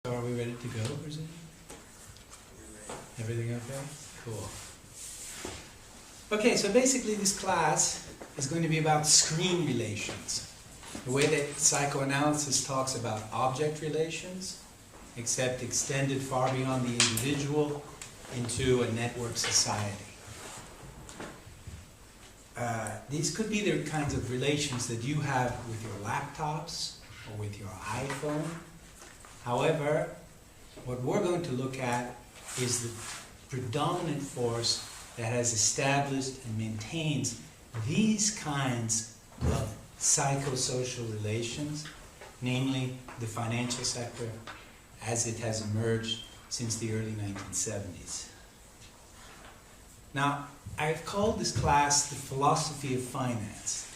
Are we ready to go, Arkzin? Everything okay? Cool. Okay, so basically this class is going to be about screen relations. The way that psychoanalysis talks about object relations, except extended far beyond the individual into a network society. These could be the kinds of relations that you have with your laptops or with your iPhone. However, what we're going to look at is the predominant force that has established and maintains these kinds of psychosocial relations, namely the financial sector as it has emerged since the early 1970s. Now, I've called this class the philosophy of finance,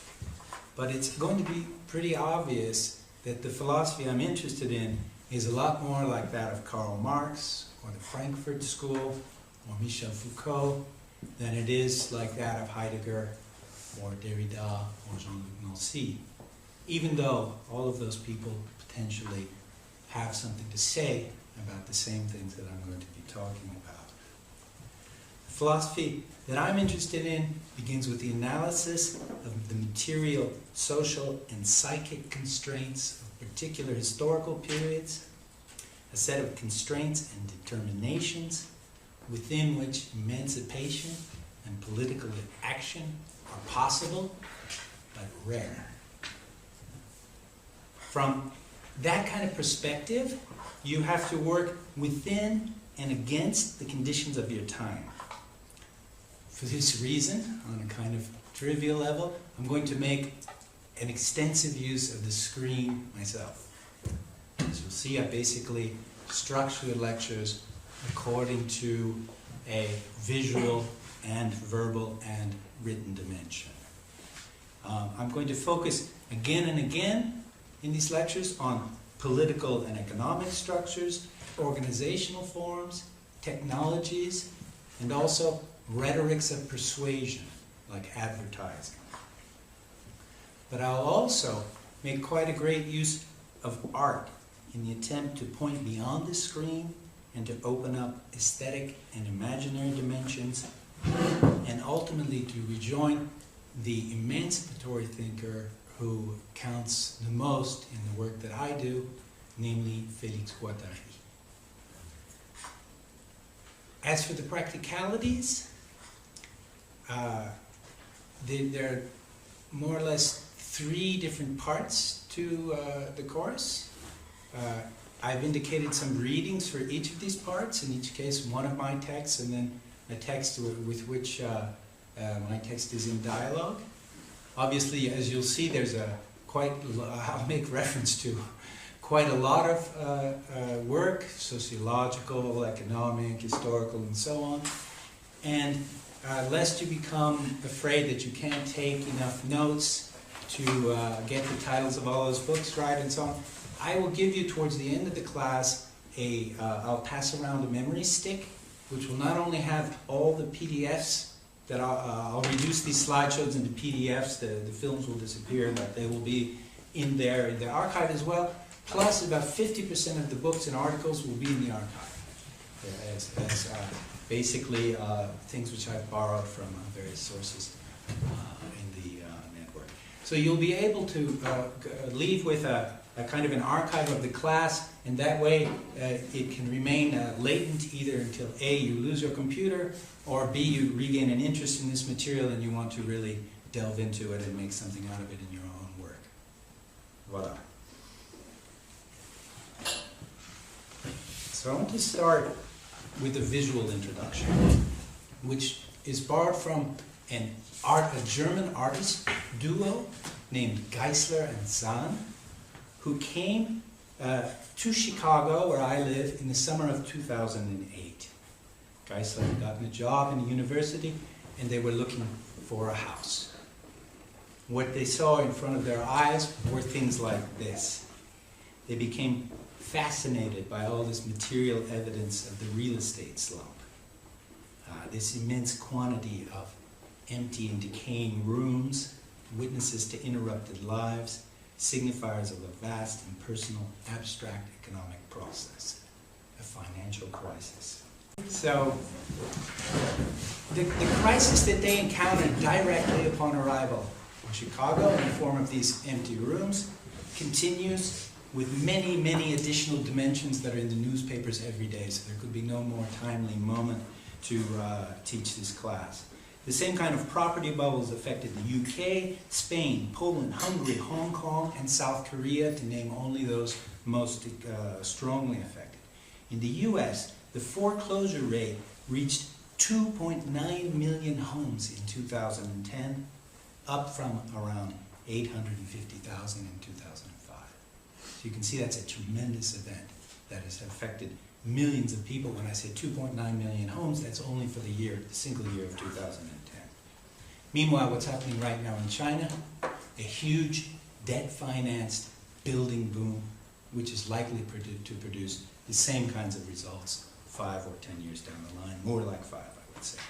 but it's going to be pretty obvious that the philosophy I'm interested in is a lot more like that of Karl Marx, or the Frankfurt School, or Michel Foucault, than it is like that of Heidegger, or Derrida, or Jean-Luc Nancy, even though all of those people potentially have something to say about the same things that I'm going to be talking about. The philosophy that I'm interested in begins with the analysis of the material, social, and psychic constraints of particular historical periods, a set of constraints and determinations within which emancipation and political action are possible, but rare. From that kind of perspective, you have to work within and against the conditions of your time. For this reason, on a kind of trivial level, I'm going to make an extensive use of the screen myself. As you'll see, I basically structure the lectures according to a visual and verbal and written dimension. I'm going to focus again and again in these lectures on political and economic structures, organizational forms, technologies, and also rhetorics of persuasion, like advertising. But I'll also make quite a great use of art in the attempt to point beyond the screen and to open up aesthetic and imaginary dimensions, and ultimately to rejoin the emancipatory thinker who counts the most in the work that I do, namely Félix Guattari. As for the practicalities, there are more or less 3 different parts to the course. I've indicated some readings for each of these parts, in each case one of my texts and then a text with which my text is in dialogue. Obviously, as you'll see, there's I'll make reference to quite a lot of work, sociological, economic, historical, and so on. And lest you become afraid that you can't take enough notes to get the titles of all those books right and so on, I will give you towards the end of the class I'll pass around a memory stick, which will not only have all the PDFs that I'll reduce these slideshows into PDFs, the films will disappear, but they will be in the archive as well, plus about 50% of the books and articles will be in the archive, as basically things which I've borrowed from various sources in the network. So you'll be able to leave with a kind of an archive of the class, and that way it can remain latent either until A, you lose your computer, or B, you regain an interest in this material and you want to really delve into it and make something out of it in your own work. Voila. So I want to start with a visual introduction, which is borrowed from a German artist duo named Gisler and Zun, who came to Chicago, where I live, in the summer of 2008. Gisler had gotten a job in a university, and they were looking for a house. What they saw in front of their eyes were things like this. They became fascinated by all this material evidence of the real estate slump. This immense quantity of empty and decaying rooms, witnesses to interrupted lives, signifiers of a vast, impersonal, abstract economic process, a financial crisis. So, the crisis that they encountered directly upon arrival in Chicago in the form of these empty rooms continues with many, many additional dimensions that are in the newspapers every day, so there could be no more timely moment to teach this class. The same kind of property bubbles affected the UK, Spain, Poland, Hungary, Hong Kong, and South Korea, to name only those most strongly affected. In the US, the foreclosure rate reached 2.9 million homes in 2010, up from around 850,000 in 2005. So you can see that's a tremendous event that has affected millions of people. When I say 2.9 million homes, that's only for the single year of 2010. Meanwhile, what's happening right now in China? A huge debt-financed building boom, which is likely to produce the same kinds of results 5 or 10 years down the line, more like 5, I would say.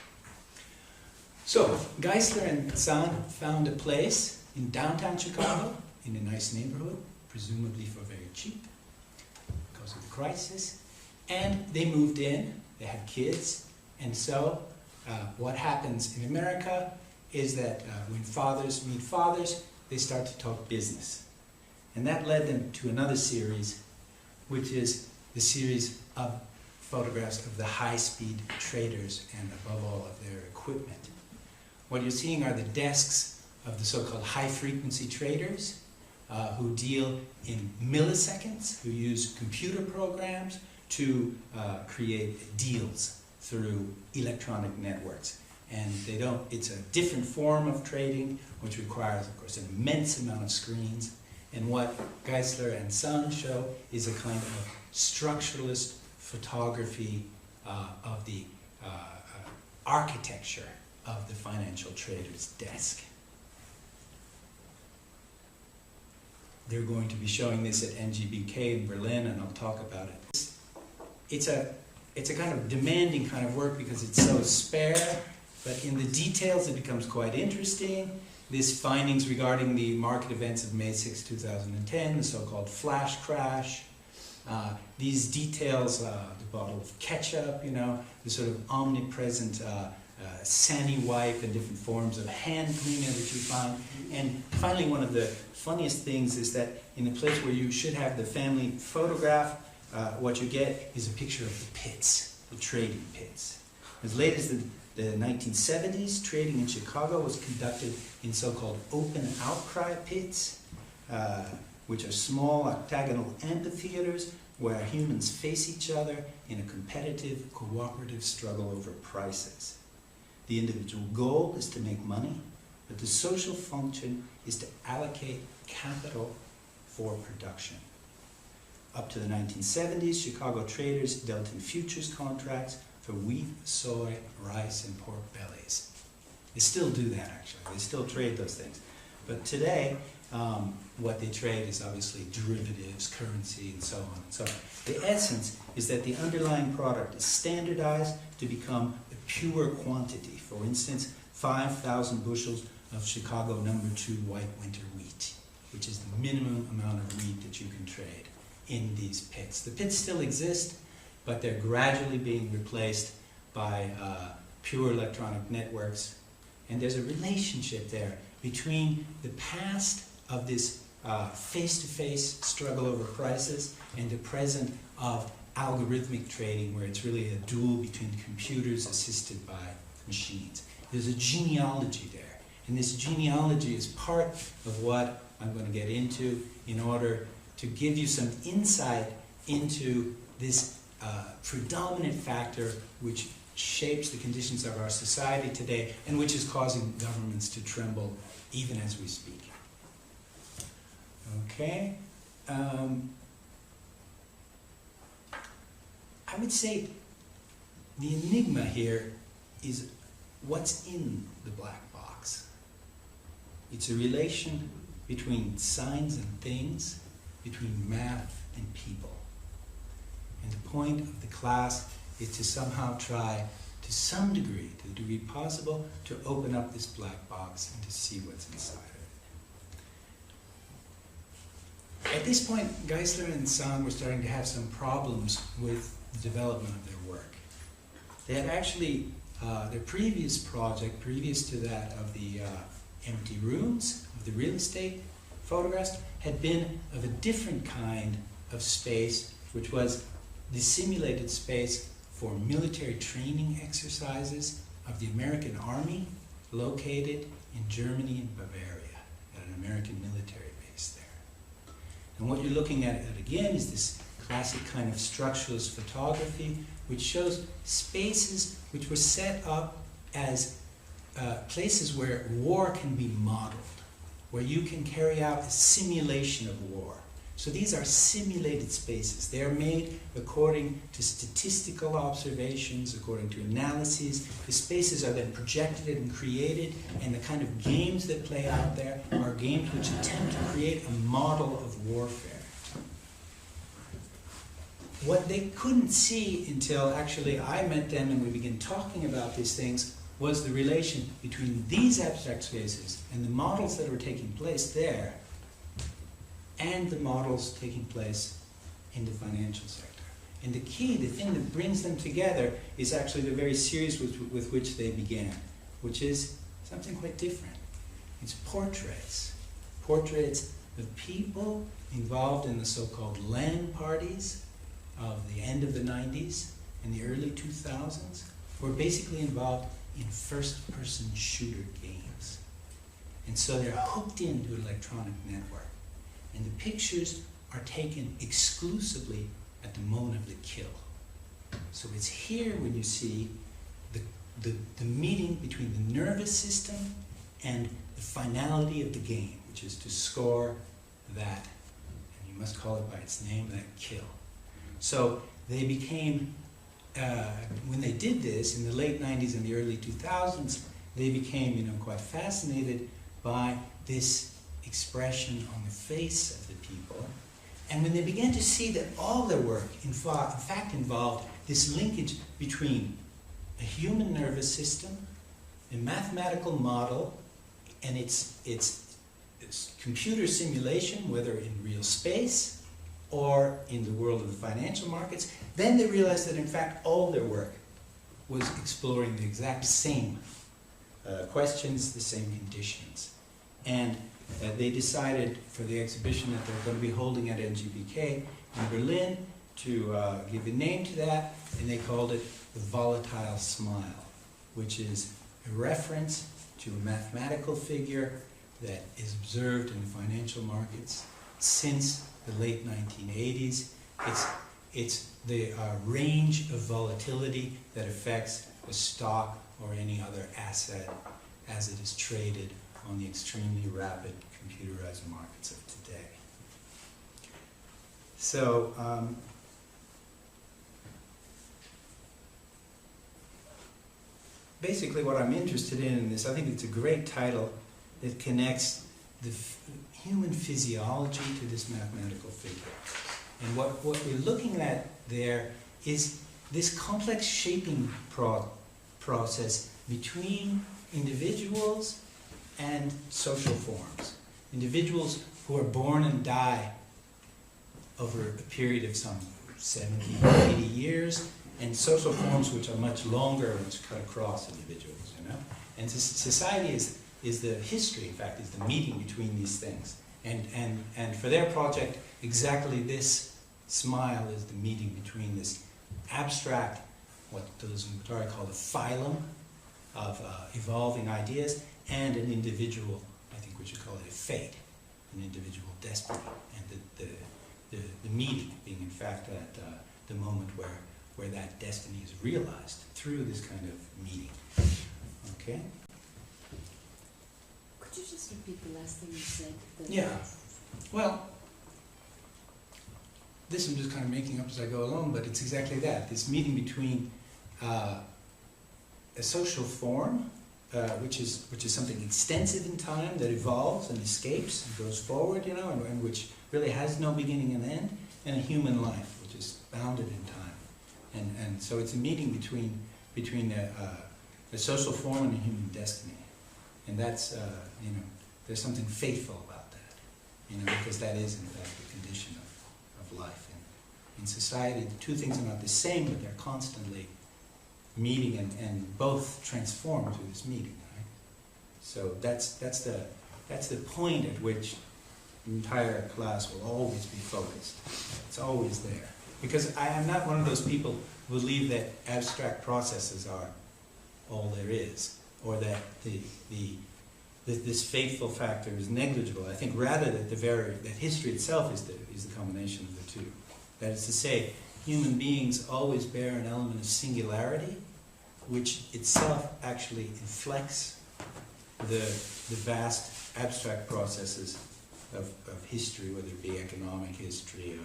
So, Gisler and Zun found a place in downtown Chicago, in a nice neighborhood, presumably for very cheap, because of the crisis, and they moved in, they had kids, and so what happens in America is that when fathers meet fathers, they start to talk business. And that led them to another series, which is the series of photographs of the high-speed traders and above all of their equipment. What you're seeing are the desks of the so-called high-frequency traders who deal in milliseconds, who use computer programs to create deals through electronic networks. And it's a different form of trading, which requires, of course, an immense amount of screens. And what Gisler and Zun show is a kind of structuralist photography of the architecture of the financial trader's desk. They're going to be showing this at NGBK in Berlin, and I'll talk about it. It's a kind of demanding kind of work because it's so spare, but in the details it becomes quite interesting. These findings regarding the market events of May 6, 2010, the so-called flash crash, these details, the bottle of ketchup, the sort of omnipresent sandy wipe and different forms of hand cleaner that you find. And finally, one of the funniest things is that in a place where you should have the family photograph, what you get is a picture of the pits, the trading pits. As late as the 1970s, trading in Chicago was conducted in so-called open outcry pits, which are small octagonal amphitheaters where humans face each other in a competitive, cooperative struggle over prices. The individual goal is to make money, but the social function is to allocate capital for production. Up to the 1970s, Chicago traders dealt in futures contracts for wheat, soy, rice, and pork bellies. They still do that, actually. They still trade those things. But today, what they trade is obviously derivatives, currency, and so on and so on. The essence is that the underlying product is standardized to become a pure quantity. For instance, 5,000 bushels of Chicago No. 2 white winter wheat, which is the minimum amount of wheat that you can trade in these pits. The pits still exist, but they're gradually being replaced by pure electronic networks. And there's a relationship there between the past of this face-to-face struggle over prices and the present of algorithmic trading, where it's really a duel between computers assisted by machines. There's a genealogy there. And this genealogy is part of what I'm going to get into in order to give you some insight into this predominant factor which shapes the conditions of our society today and which is causing governments to tremble even as we speak. Okay. I would say the enigma here is what's in the black box. It's a relation between signs and things, between math and people. And the point of the class is to somehow try, to some degree, to the degree possible, to open up this black box and to see what's inside of at this point, Gisler and Zun were starting to have some problems with the development of their work. They had actually, their previous project, previous to that of the empty rooms, of the real estate photographs, had been of a different kind of space, which was the simulated space for military training exercises of the American Army located in Germany and Bavaria at an American military base there. And what you're looking at again is this classic kind of structuralist photography, which shows spaces which were set up as places where war can be modeled, where you can carry out a simulation of war. So these are simulated spaces. They are made according to statistical observations, according to analyses. The spaces are then projected and created, and the kind of games that play out there are games which attempt to create a model of warfare. What they couldn't see until actually I met them and we began talking about these things was the relation between these abstract spaces and the models that were taking place there and the models taking place in the financial sector. And the key, the thing that brings them together, is actually the very series with which they began, which is something quite different. It's portraits. Portraits of people involved in the so-called LAN parties of the end of the 90s and the early 2000s, who are basically involved in first-person shooter games. And so they're hooked into an electronic network. And the pictures are taken exclusively at the moment of the kill. So it's here when you see the meeting between the nervous system and the finality of the game, which is to score that, and you must call it by its name, that kill. So they became, when they did this in the late 90s and the early 2000s, they became, quite fascinated by this expression on the face of the people. And when they began to see that all their work, in fact, involved this linkage between a human nervous system, a mathematical model, and its computer simulation, whether in real space or in the world of the financial markets, then they realized that in fact all their work was exploring the exact same questions, the same conditions. And they decided for the exhibition that they were going to be holding at NGBK in Berlin to give a name to that, and they called it the volatile smile, which is a reference to a mathematical figure that is observed in the financial markets since the late 1980s. It's the range of volatility that affects a stock or any other asset as it is traded on the extremely rapid computerized markets of today. So, basically what I'm interested in this, I think it's a great title that connects the human physiology to this mathematical figure. And what we're looking at there is this complex shaping process between individuals and social forms. Individuals who are born and die over a period of some 70 or 80 years, and social forms which are much longer, which cut across individuals, And society is the history, in fact, is the meeting between these things. And for their project, exactly this smile is the meeting between this abstract, what those in Brumaria call the phylum of evolving ideas, and an individual, I think we should call it a fate, an individual destiny, and the meeting being in fact at the moment where that destiny is realized through this kind of meeting. Okay? Could you just repeat the last thing you said? Yeah. Well, this I'm just kind of making up as I go along, but it's exactly that. This meeting between a social form, which is something extensive in time that evolves and escapes and goes forward, and which really has no beginning and end, and a human life, which is bounded in time. And so it's a meeting between a social form and a human destiny. And that's, there's something faithful about that. because that is in fact the condition of life. In society, the two things are not the same, but they're constantly meeting and both transform through this meeting. Right? So that's the point at which the entire class will always be focused. It's always there. Because I am not one of those people who believe that abstract processes are all there is, or that this faithful factor is negligible. I think rather that that history itself is the combination of the two. That is to say, human beings always bear an element of singularity, which itself actually inflects the vast abstract processes of history, whether it be economic history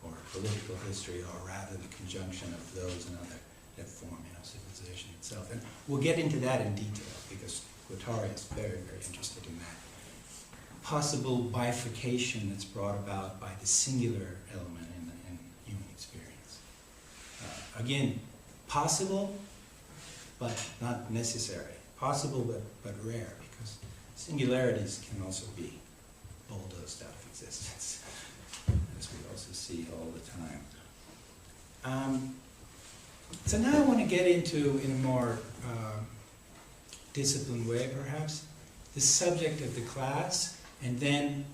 or political history, or rather the conjunction of those and other that form civilization itself. And we'll get into that in detail, because Guattari is very, very interested in that possible bifurcation that's brought about by the singular element in human experience. Again, possible, but not necessary. Possible, but rare, because singularities can also be bulldozed out of existence, as we also see all the time. So now I want to get into, in a more disciplined way perhaps, the subject of the class, and then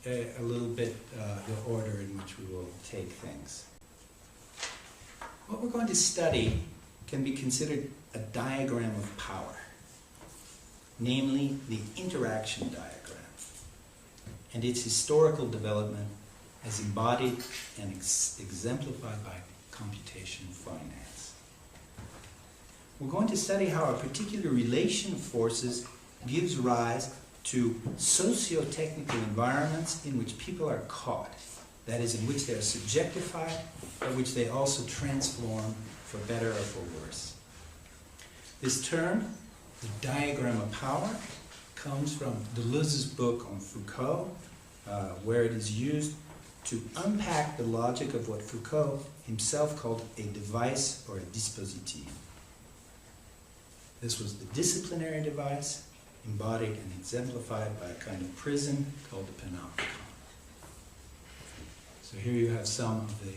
a little bit the order in which we will take things. What we're going to study can be considered a diagram of power, namely the interaction diagram, and its historical development as embodied and exemplified by computational finance. We're going to study how a particular relation of forces gives rise to socio-technical environments in which people are caught, that is, in which they are subjectified, but which they also transform for better or for worse. This term, the diagram of power, comes from Deleuze's book on Foucault, where it is used to unpack the logic of what Foucault himself called a device or a dispositif. This was the disciplinary device, embodied and exemplified by a kind of prison called the panopticon. So here you have some of the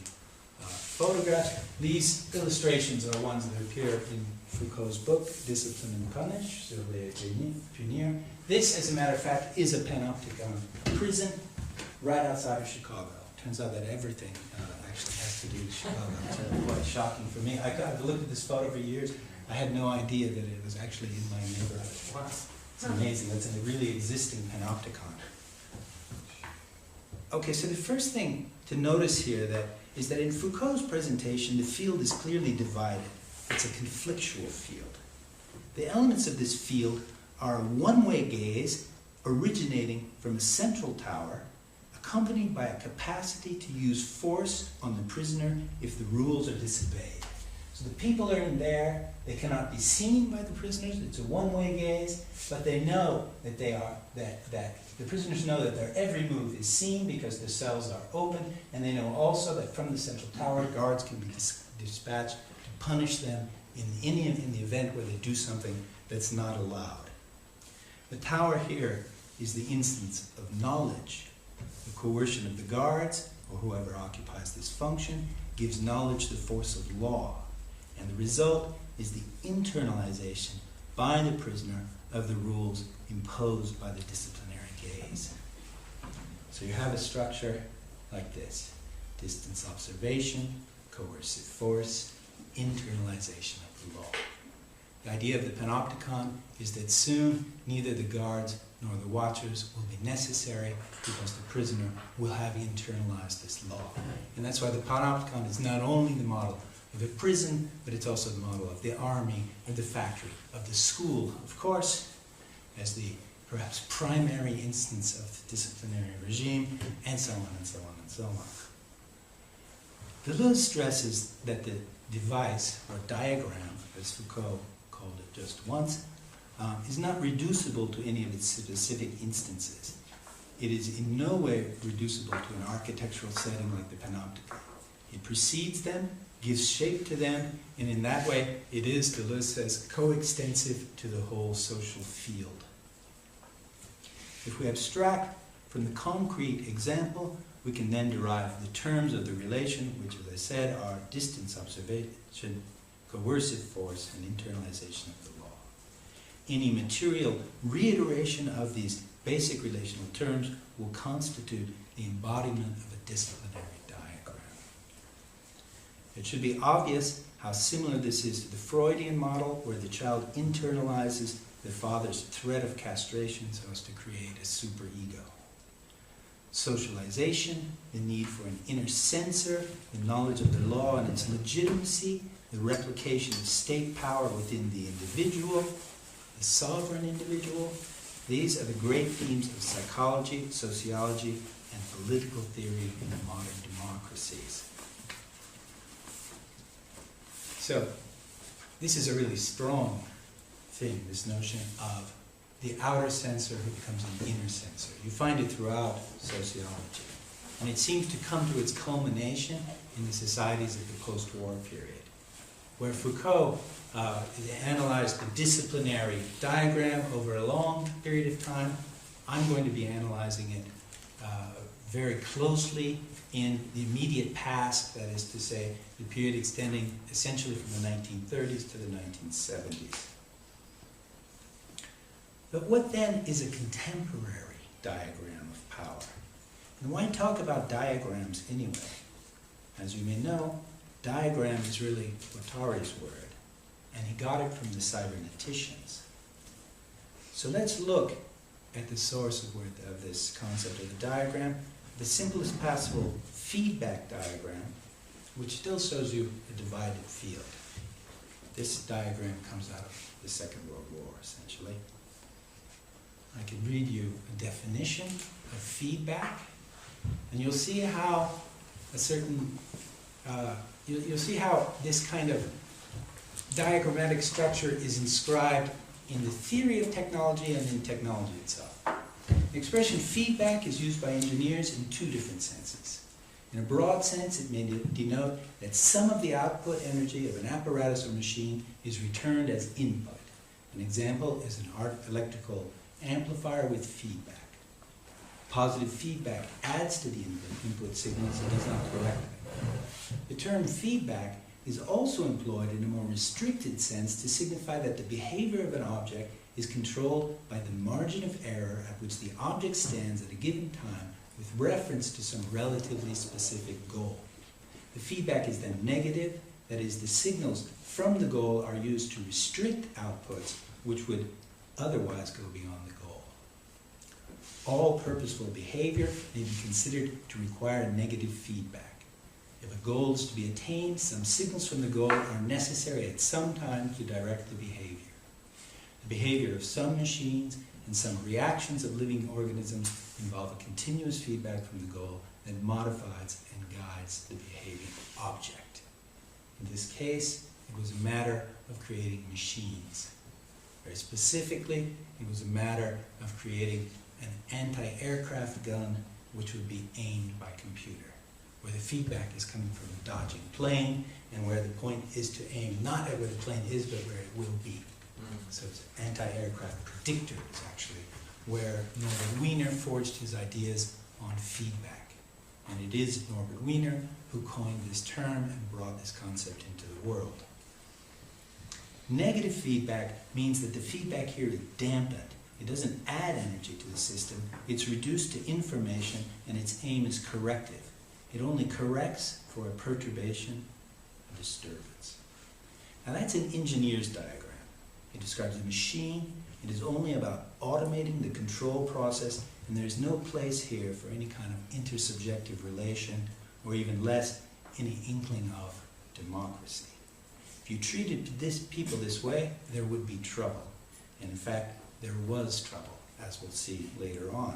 photographs. These illustrations are ones that appear in Foucault's book, Discipline and Punish, sur les punir. This, as a matter of fact, is a panopticon prison right outside of Chicago. Turns out that everything actually has to do with Chicago. It's quite shocking for me. I've looked at this photo for years. I had no idea that it was actually in my neighborhood. Wow. It's amazing. That's a really existing panopticon. Okay, so the first thing to notice here is that in Foucault's presentation, the field is clearly divided. It's a conflictual field. The elements of this field are a one-way gaze originating from a central tower, accompanied by a capacity to use force on the prisoner if the rules are disobeyed. So the people are in there, they cannot be seen by the prisoners, it's a one-way gaze, but they know that that the prisoners know that their every move is seen because the cells are open, and they know also that from the central tower, guards can be dispatched to punish them in the event where they do something that's not allowed. The tower here is the instance of knowledge. The coercion of the guards, or whoever occupies this function, gives knowledge the force of law. And the result is the internalization by the prisoner of the rules imposed by the disciplinary gaze. So you have a structure like this: distance observation, coercive force, internalization of the law. The idea of the panopticon is that soon neither the guards nor the watchers will be necessary because the prisoner will have internalized this law. And that's why the panopticon is not only the model of a prison, but it's also the model of the army, of the factory, of the school, of course, as the perhaps primary instance of the disciplinary regime, and so on and so on and so on. Deleuze stresses that the device, or diagram, as Foucault called it just once, is not reducible to any of its specific instances. It is in no way reducible to an architectural setting like the panopticon. It precedes them, gives shape to them, and in that way it is, Deleuze says, coextensive to the whole social field. If we abstract From the concrete example, we can then derive the terms of the relation, which, as I said, are distance observation, coercive force, and internalization of the law. Any material reiteration of these basic relational terms will constitute the embodiment of a disciplinary diagram. It should be obvious how similar this is to the Freudian model, where the child internalizes the father's threat of castration so as to create a superego. Socialization, the need for an inner censor, the knowledge of the law and its legitimacy, the replication of state power within the individual, the sovereign individual. These are the great themes of psychology, sociology, and political theory in the modern democracies. So, this is a really strong thing, this notion of the outer censor who becomes an inner censor. You find it throughout sociology. And it seems to come to its culmination in the societies of the post-war period, where Foucault analyzed the disciplinary diagram over a long period of time. I'm going to be analyzing it very closely in the immediate past, that is to say, the period extending essentially from the 1930s to the 1970s. But what then is a contemporary diagram of power? And why talk about diagrams anyway? As you may know, diagram is really Guattari's word, and he got it from the cyberneticians. So let's look at the source of this concept of the diagram, the simplest possible feedback diagram, which still shows you a divided field. This diagram comes out of the Second World War, essentially. I can read you a definition of feedback, and you'll see how a certain, you'll see how this kind of diagrammatic structure is inscribed in the theory of technology and in technology itself. The expression feedback is used by engineers in two different senses. In a broad sense, it may denote that some of the output energy of an apparatus or machine is returned as input. An example is an electrical amplifier with feedback. Positive feedback adds to the input signals and does not correct them. The term feedback is also employed in a more restricted sense to signify that the behavior of an object is controlled by the margin of error at which the object stands at a given time with reference to some relatively specific goal. The feedback is then negative, that is, the signals from the goal are used to restrict outputs which would otherwise go beyond the goal. All purposeful behavior may be considered to require negative feedback. If a goal is to be attained, some signals from the goal are necessary at some time to direct the behavior. The behavior of some machines and some reactions of living organisms involve a continuous feedback from the goal that modifies and guides the behaving object. In this case, it was a matter of creating machines. Very specifically, it was a matter of creating an anti-aircraft gun which would be aimed by computer, where the feedback is coming from a dodging plane and where the point is to aim not at where the plane is but where it will be. So it's an anti-aircraft predictor is actually where Norbert Wiener forged his ideas on feedback. And it is Norbert Wiener who coined this term and brought this concept into the world. Negative feedback means that the feedback here is dampened. It doesn't add energy to the system. It's reduced to information, and its aim is corrective. It only corrects for a perturbation, a disturbance. Now that's an engineer's diagram. It describes a machine. It is only about automating the control process, and there is no place here for any kind of intersubjective relation, or even less, any inkling of democracy. If you treated people this way, there would be trouble. And in fact, there was trouble, as we'll see later on.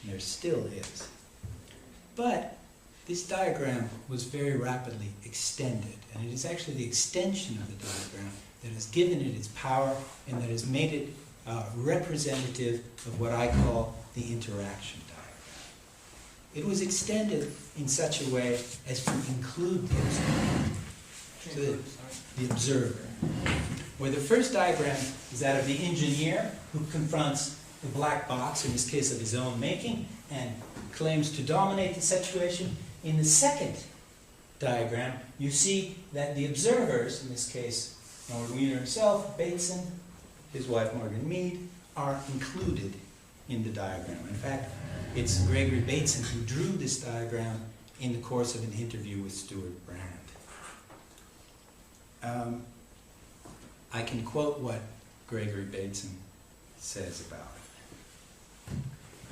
And there still is. But this diagram was very rapidly extended, and it is actually the extension of the diagram that has given it its power and that has made it representative of what I call the interaction diagram. It was extended in such a way as to include the observer. So the observer. Where the first diagram is that of the engineer who confronts the black box, in this case of his own making, and claims to dominate the situation. In the second diagram, you see that the observers, in this case, Norbert Wiener himself, Bateson, his wife Margaret Mead, are included in the diagram. In fact, it's Gregory Bateson who drew this diagram in the course of an interview with Stuart Brand. I can quote what Gregory Bateson says about it.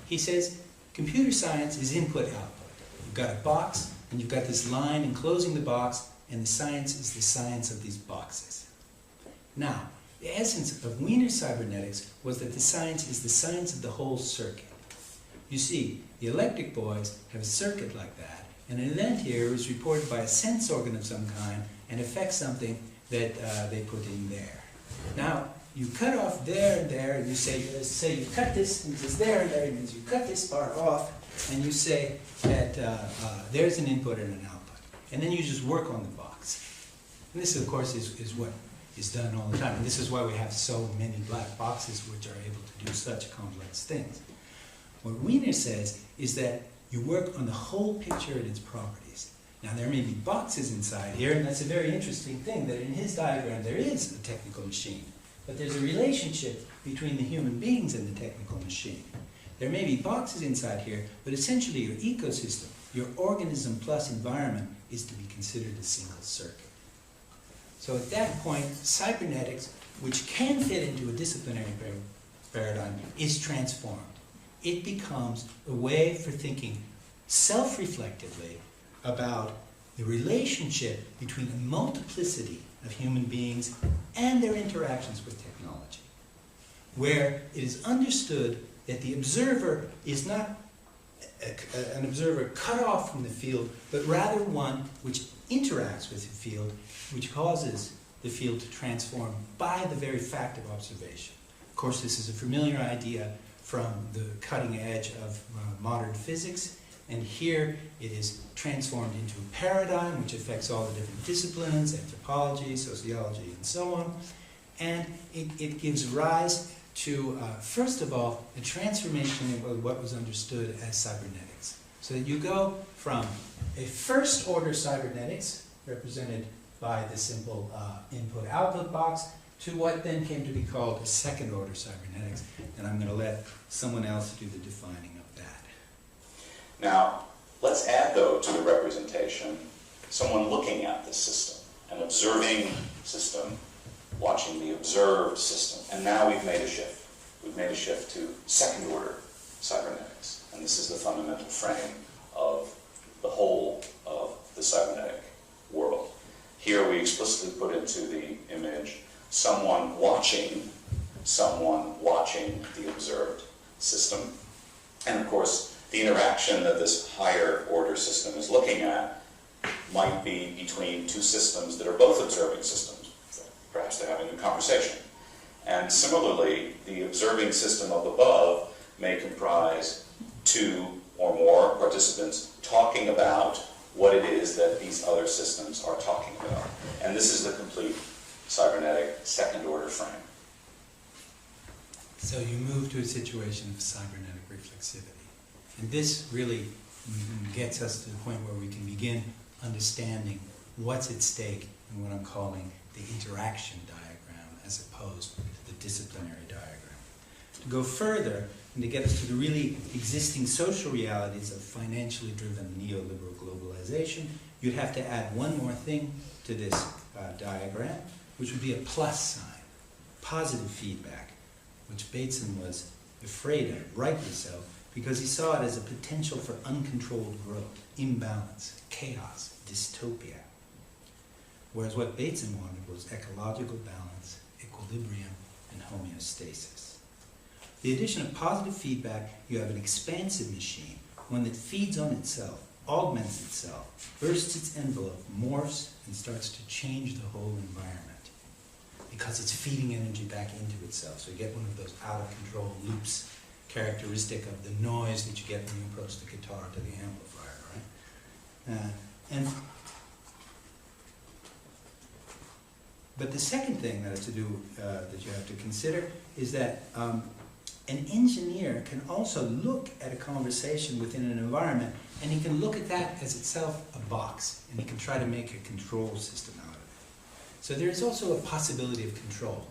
He says, computer science is input-output. You've got a box, and you've got this line enclosing the box, and the science is the science of these boxes. Now, the essence of Wiener's cybernetics was that the science is the science of the whole circuit. You see, the electric boys have a circuit like that, and an event here is reported by a sense organ of some kind and affects something that they put in there. Now, you cut off there and there, and you say you cut this, and it says there and there, it means you cut this part off, and you say that there's an input and an output. And then you just work on the box. And this, of course, is what is done all the time. And this is why we have so many black boxes which are able to do such complex things. What Wiener says is that you work on the whole picture and its properties. Now, there may be boxes inside here, and that's a very interesting thing, that in his diagram there is a technical machine. But there's a relationship between the human beings and the technical machine. There may be boxes inside here, but essentially your ecosystem, your organism plus environment, is to be considered a single circuit. So at that point, cybernetics, which can fit into a disciplinary paradigm, is transformed. It becomes a way for thinking self-reflectively about the relationship between a multiplicity of human beings and their interactions with technology, where it is understood that the observer is not an observer cut off from the field, but rather one which interacts with the field, which causes the field to transform by the very fact of observation. Of course, this is a familiar idea from the cutting edge of modern physics, and here it is transformed into a paradigm which affects all the different disciplines, anthropology, sociology, and so on. And it gives rise to, first of all, a transformation of what was understood as cybernetics. So that you go from a first-order cybernetics, represented by the simple input-output box, to what then came to be called a second-order cybernetics. And I'm going to let someone else do the defining of that. Now, let's add, though, to the representation someone looking at this system, an observing system, watching the observed system. And now we've made a shift. We've made a shift to second-order cybernetics. And this is the fundamental frame of the whole of the cybernetic world. Here we explicitly put into the image someone watching the observed system. And of course, the interaction that this higher order system is looking at might be between two systems that are both observing systems. Perhaps they're having a conversation. And similarly, the observing system up above may comprise two or more participants talking about what it is that these other systems are talking about. And this is the complete cybernetic second-order frame. So you move to a situation of cybernetic reflexivity. And this really gets us to the point where we can begin understanding what's at stake in what I'm calling the interaction diagram as opposed to the disciplinary diagram. To go further, and to get us to the really existing social realities of financially driven neoliberal globalization, you'd have to add one more thing to this diagram, which would be a plus sign, positive feedback, which Bateson was afraid of, rightly so, because he saw it as a potential for uncontrolled growth, imbalance, chaos, dystopia. Whereas what Bateson wanted was ecological balance, equilibrium, and homeostasis. The addition of positive feedback, you have an expansive machine, one that feeds on itself, augments itself, bursts its envelope, morphs, and starts to change the whole environment. Because it's feeding energy back into itself. So you get one of those out-of-control loops characteristic of the noise that you get when you approach the guitar to the amplifier, right? But the second thing that has to do, that you have to consider is that an engineer can also look at a conversation within an environment, and he can look at that as itself a box, and he can try to make a control system out of it. So there is also a possibility of control,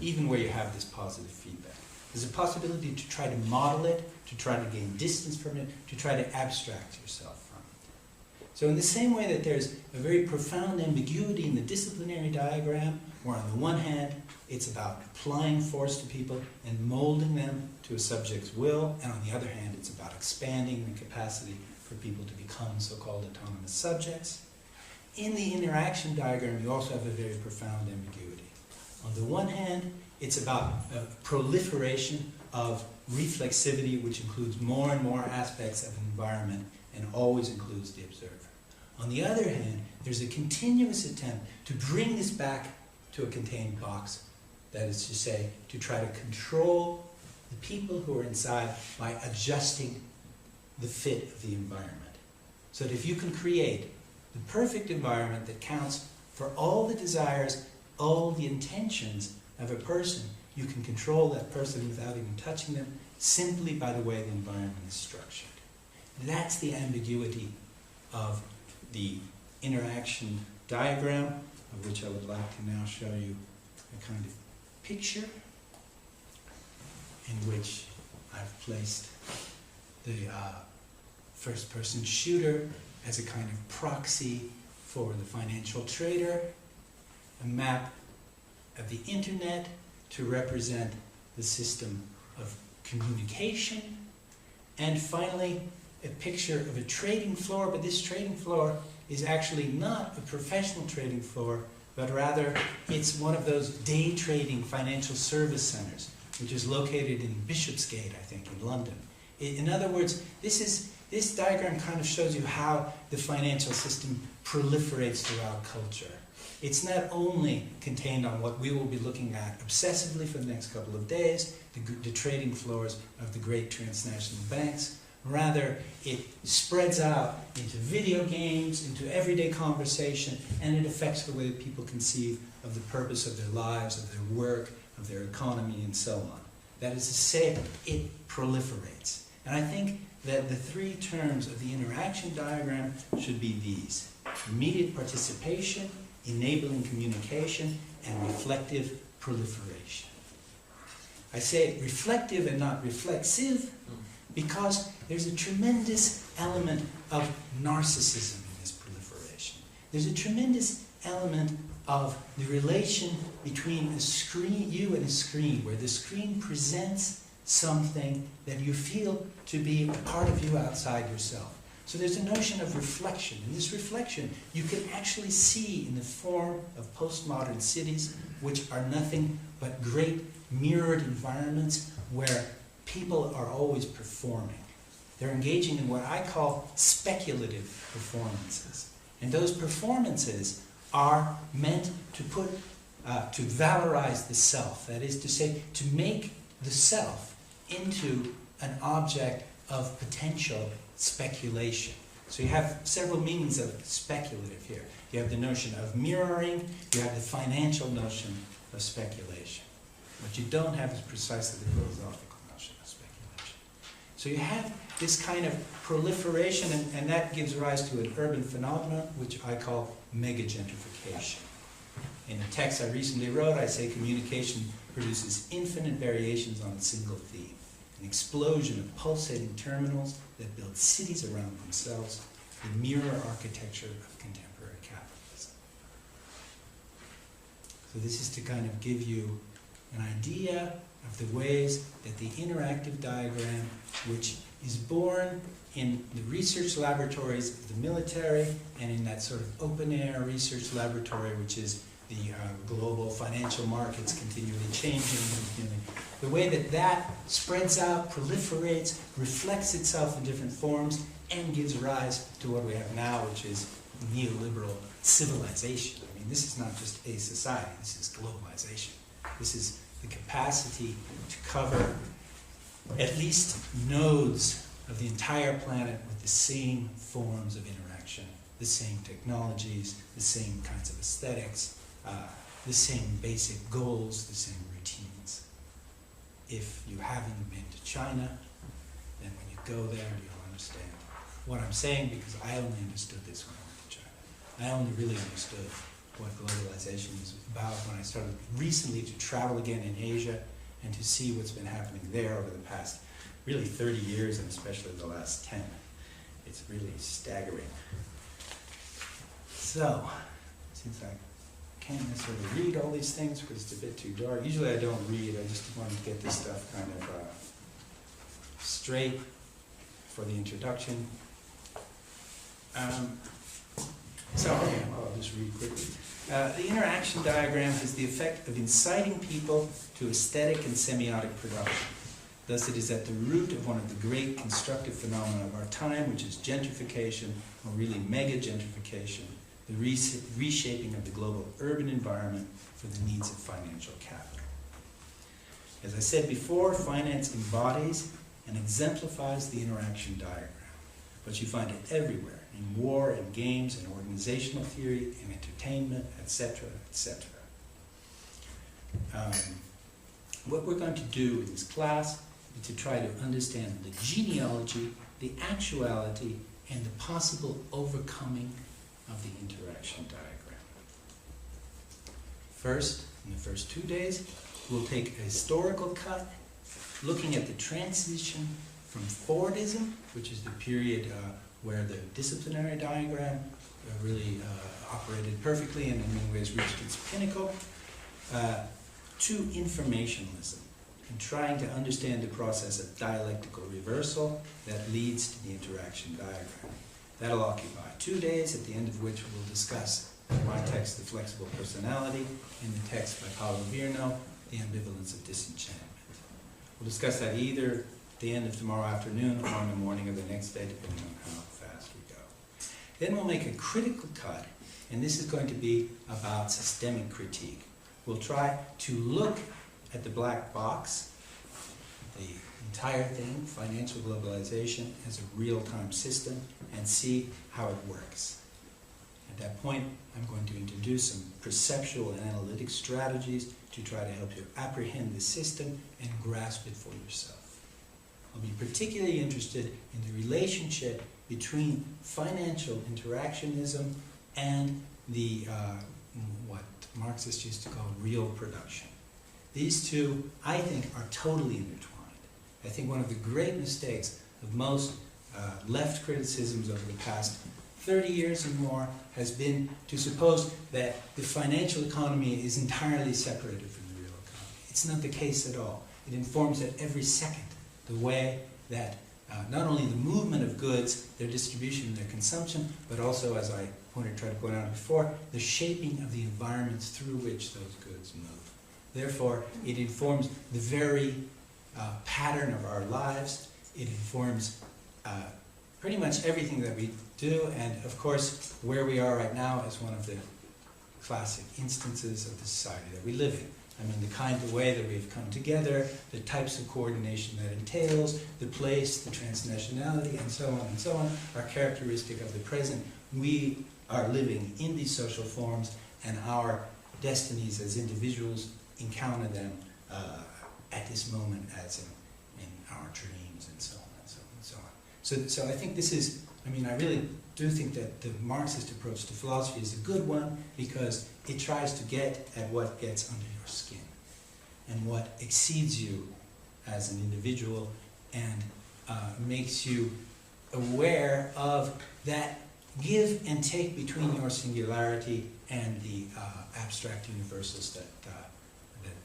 even where you have this positive feedback. There's a possibility to try to model it, to try to gain distance from it, to try to abstract yourself from it. So in the same way that there's a very profound ambiguity in the disciplinary diagram, where on the one hand, it's about applying force to people and molding them to a subject's will, and on the other hand, it's about expanding the capacity for people to become so-called autonomous subjects. In the interaction diagram, you also have a very profound ambiguity. On the one hand, it's about a proliferation of reflexivity, which includes more and more aspects of an environment and always includes the observer. On the other hand, there's a continuous attempt to bring this back to a contained box, that is to say, to try to control the people who are inside by adjusting the fit of the environment. So that if you can create the perfect environment that counts for all the desires, all the intentions of a person, you can control that person without even touching them, simply by the way the environment is structured. That's the ambiguity of the interaction diagram, of which I would like to now show you a kind of picture in which I've placed the first-person shooter as a kind of proxy for the financial trader, a map of the internet to represent the system of communication, and finally a picture of a trading floor, but this trading floor is actually not a professional trading floor, but rather it's one of those day trading financial service centers, which is located in Bishopsgate, I think, in London. In other words, this diagram kind of shows you how the financial system proliferates throughout culture. It's not only contained on what we will be looking at obsessively for the next couple of days, the trading floors of the great transnational banks. Rather, it spreads out into video games, into everyday conversation, and it affects the way that people conceive of the purpose of their lives, of their work, of their economy, and so on. That is to say, it proliferates. And I think that the three terms of the interaction diagram should be these: immediate participation, enabling communication, and reflective proliferation. I say reflective and not reflexive because there's a tremendous element of narcissism in this proliferation. There's a tremendous element of the relation between a screen, you and a screen, where the screen presents something that you feel to be a part of you outside yourself. So there's a notion of reflection. And this reflection you can actually see in the form of postmodern cities, which are nothing but great mirrored environments where people are always performing. They're engaging in what I call speculative performances. And those performances are meant to to valorize the self. That is to say, to make the self into an object of potential speculation. So you have several meanings of speculative here. You have the notion of mirroring, you have the financial notion of speculation. What you don't have is precisely the philosophical notion of speculation. So you have this kind of proliferation, and that gives rise to an urban phenomenon, which I call megagentrification. In a text I recently wrote, I say communication produces infinite variations on a single theme. An explosion of pulsating terminals that build cities around themselves, the mirror architecture of contemporary capitalism. So this is to kind of give you an idea of the ways that the interactive diagram, which is born in the research laboratories of the military and in that sort of open-air research laboratory, which is the global financial markets continually changing, the way that that spreads out, proliferates, reflects itself in different forms, and gives rise to what we have now, which is neoliberal civilization. I mean, this is not just a society, this is globalization. This is the capacity to cover at least nodes of the entire planet with the same forms of interaction, the same technologies, the same kinds of aesthetics, the same basic goals, the same routines. if you haven't been to China, then when you go there, you'll understand what I'm saying, because I only understood this when I went to China. I only really understood what globalization is about when I started recently to travel again in Asia and to see what's been happening there over the past really 30 years, and especially the last 10. It's really staggering. So, since I can't necessarily read all these things because it's a bit too dark, usually I don't read, I just wanted to get this stuff kind of straight for the introduction. I'll just read quickly. The interaction diagram is the effect of inciting people to aesthetic and semiotic production. Thus, it is at the root of one of the great constructive phenomena of our time, which is gentrification, or really mega-gentrification, the reshaping of the global urban environment for the needs of financial capital. As I said before, finance embodies and exemplifies the interaction diagram, but you find it everywhere, in war and games and organizational theory and entertainment, etc., etc. What we're going to do in this class is to try to understand the genealogy, the actuality, and the possible overcoming of the interaction diagram. First, in the first 2 days, we'll take a historical cut, looking at the transition from Fordism, which is the period where the disciplinary diagram really operated perfectly and in many ways reached its pinnacle, to informationalism, and trying to understand the process of dialectical reversal that leads to the interaction diagram. That'll occupy 2 days, at the end of which we'll discuss my text, The Flexible Personality, and the text by Paulo Virno, The Ambivalence of Disenchantment. We'll discuss that either at the end of tomorrow afternoon or in the morning of the next day, depending on how fast we go. Then we'll make a critical cut, and this is going to be about systemic critique. We'll try to look at the black box, the entire thing, financial globalization, as a real-time system, and see how it works. At that point, I'm going to introduce some perceptual and analytic strategies to try to help you apprehend the system and grasp it for yourself. I'll be particularly interested in the relationship between financial interactionism and the what Marxists used to call real production. These two, I think, are totally intertwined. I think one of the great mistakes of most left criticisms over the past 30 years and more has been to suppose that the financial economy is entirely separated from the real economy. It's not the case at all. It informs at every second the way that not only the movement of goods, their distribution and their consumption, but also, as I tried to point out before, the shaping of the environments through which those goods move. Therefore, it informs the very pattern of our lives. It informs pretty much everything that we do, and of course, where we are right now is one of the classic instances of the society that we live in. I mean, the kind of way that we've come together, the types of coordination that entails, the place, the transnationality, and so on, are characteristic of the present. We are living in these social forms, and our destinies as individuals encounter them at this moment as in our dreams, and so on, and so on, and so on. So I think this is, I mean, I really do think that the Marxist approach to philosophy is a good one, because it tries to get at what gets under your skin and what exceeds you as an individual, and makes you aware of that give and take between your singularity and the abstract universals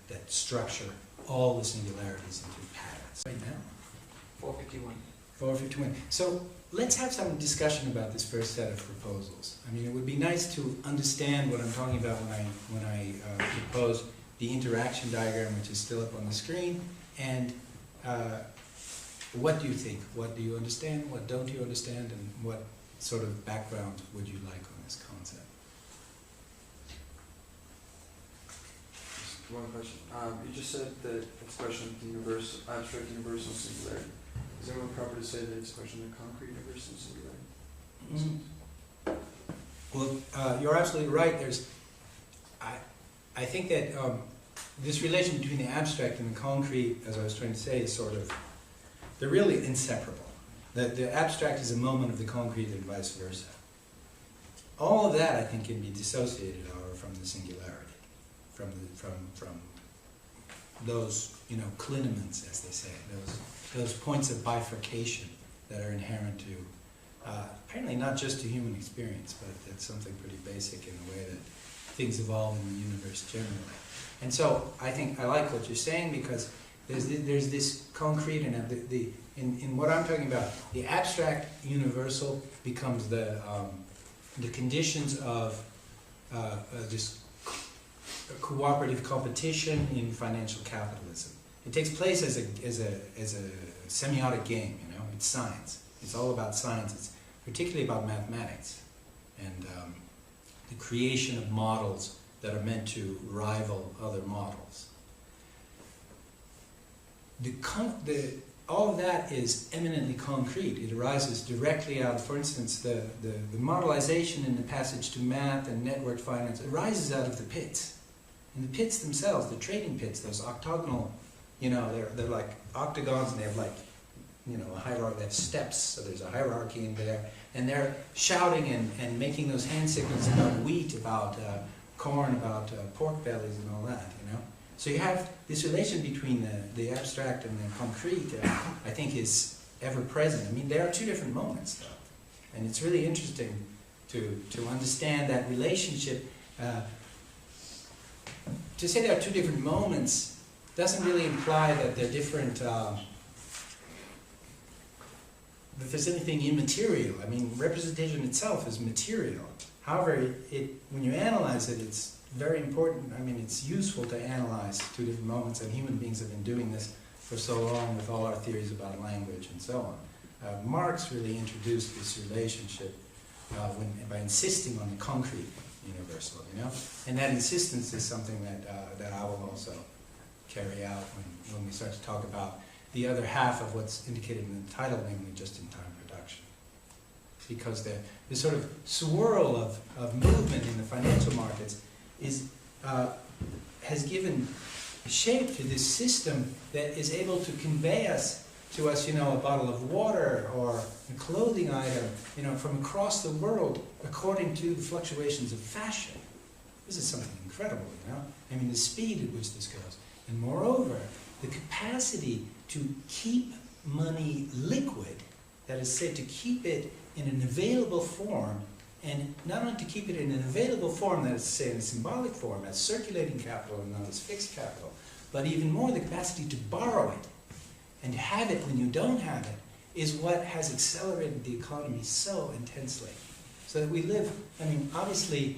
that structure all the singularities into patterns. Right now? 451. 451. So let's have some discussion about this first set of proposals. I mean, it would be nice to understand what I'm talking about when I propose the interaction diagram, which is still up on the screen, and what do you think? What do you understand? What don't you understand? And what sort of background would you like on this concept? Just one question. You just said that it's a question of the universal, abstract universal singularity. Is it more proper to say that it's a question of concrete universal singularity? Well, you're absolutely right. I think that this relation between the abstract and the concrete, as I was trying to say, is sort of, they're really inseparable. The abstract is a moment of the concrete and vice versa. All of that, I think, can be dissociated, however, from the singularity, from those, you know, clinements, as they say, those points of bifurcation that are inherent to, apparently not just to human experience, but it's something pretty basic in the way that things evolve in the universe generally. And so I think I like what you're saying, because there's this concrete, and in what I'm talking about, the abstract universal becomes the conditions of this cooperative competition in financial capitalism. It takes place as a semiotic game, you know. It's science. It's all about science. It's particularly about mathematics and the creation of models that are meant to rival other models. All of that is eminently concrete. It arises directly out, for instance, the modelization in the passage to math and network finance arises out of the pits. And the pits themselves, the trading pits, those octagonal, you know, they're like octagons, and they have like, you know, a hierarchy, they have steps, so there's a hierarchy in there. And they're shouting and making those hand signals about wheat, about corn, about pork bellies and all that, you know. So you have this relation between the abstract and the concrete that I think is ever present. I mean, there are two different moments, though. And it's really interesting to understand that relationship. To say there are two different moments doesn't really imply that they're different, that there's anything immaterial. I mean, representation itself is material. However, when you analyze it, it's very important. I mean, it's useful to analyze two different moments, and human beings have been doing this for so long with all our theories about language and so on. Marx really introduced this relationship by insisting on the concrete universal, you know? And that insistence is something that I will also carry out when we start to talk about the other half of what's indicated in the title, namely just-in-time production. Because the sort of swirl of movement in the financial markets has given shape to this system that is able to convey to us, you know, a bottle of water or a clothing item, you know, from across the world according to the fluctuations of fashion. This is something incredible, you know? I mean, the speed at which this goes. And moreover, the capacity to keep money liquid, that is said to keep it in an available form, and not only to keep it in an available form, that is to say in a symbolic form, as circulating capital and not as fixed capital, but even more the capacity to borrow it and to have it when you don't have it is what has accelerated the economy so intensely. So that we live, I mean, obviously,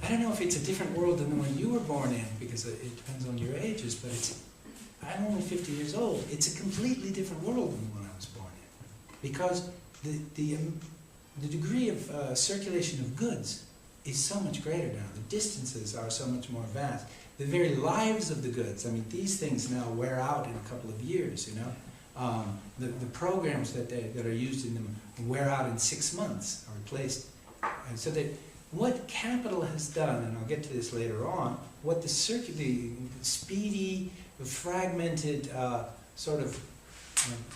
I don't know if it's a different world than the one you were born in, because it depends on your ages, but I'm only 50 years old. It's a completely different world than the one I was born in. Because the degree of circulation of goods is so much greater now. The distances are so much more vast. The very lives of the goods, I mean, these things now wear out in a couple of years, you know. The programs that are used in them wear out in 6 months, are replaced. And so that what capital has done, and I'll get to this later on, what the speedy, fragmented, sort of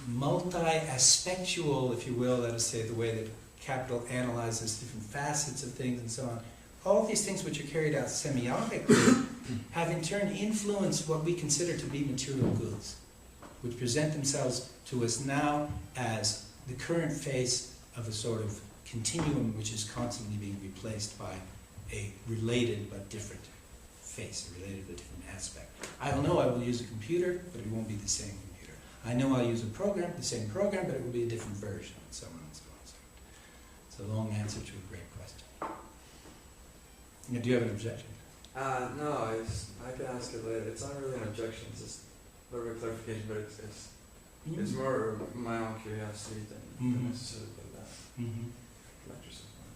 multi-aspectual, if you will, let us say, the way that capital analyzes different facets of things and so on, all of these things which are carried out semiotically have in turn influenced what we consider to be material goods, which present themselves to us now as the current face of a sort of continuum which is constantly being replaced by a related but different face, a related but different aspect. I know I will use a computer, but it won't be the same computer. I know I'll use a program, the same program, but it will be a different version, and so on and so on. So it's a long answer to a great question. Do you have an objection? No, I can ask it later. It's not really an objection, it's just a little bit of clarification, but it's more my own curiosity than necessarily that. Lectures of mine.